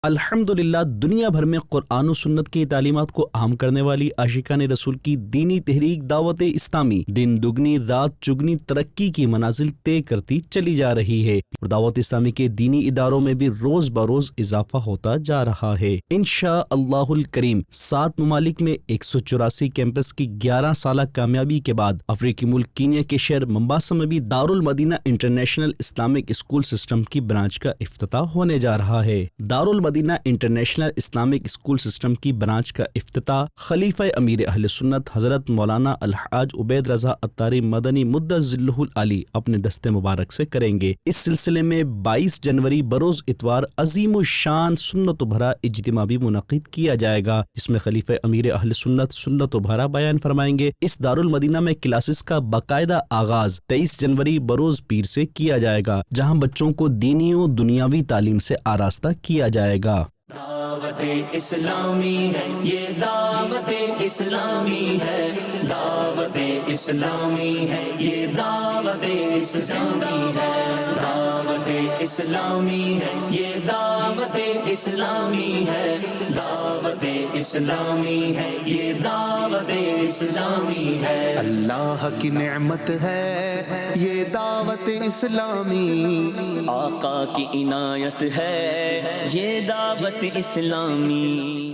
الحمدللہ دنیا بھر میں قرآن و سنت کی تعلیمات کو عام کرنے والی عاشقان رسول کی دینی تحریک دعوت اسلامی دن دگنی رات چگنی ترقی کی منازل طے کرتی چلی جا رہی ہے اور دعوت اسلامی کے دینی اداروں میں بھی روز بروز اضافہ ہوتا جا رہا ہے۔ انشاء اللہ الکریم 7 ممالک میں 184 کیمپس کی 11 سالہ کامیابی کے بعد افریقی ملک کینیا کے شہر ممباسا میں بھی Darul Madinah international Islamic school system کی برانچ کا افتتاح ہونے جا رہا ہے۔ Darul Madinah international Islamic school system کی برانچ کا افتتاح خلیفہ امیر اہل سنت حضرت مولانا الحاج عبید رضا عطاری مدنی مدۃ ظلہ العالی اپنے دست مبارک سے کریں گے۔ اس سلسلے میں 22 جنوری بروز اتوار عظیم الشان سنت و بھرا اجتماع بھی منعقد کیا جائے گا، جس میں خلیفہ امیر اہل سنت سنت و بھرا بیان فرمائیں گے۔ اس دارالمدینہ میں کلاسز کا باقاعدہ آغاز 23 جنوری بروز پیر سے کیا جائے گا، جہاں بچوں کو دینی و دنیاوی تعلیم سے آراستہ کیا جائے گا۔ دعوت اسلامی ہے یہ دعوت اسلامی ہے، دعوت اسلامی ہے یہ دعوت اسلامی ہے، دعوت اسلامی ہے یہ دعوت اسلامی ہے، دعوت اسلامی ہے یہ دعوت اسلامی ہے۔ اللہ کی نعمت ہے یہ دعوت اسلامی، آقا کی عنایت ہے یہ دعوت اسلامی۔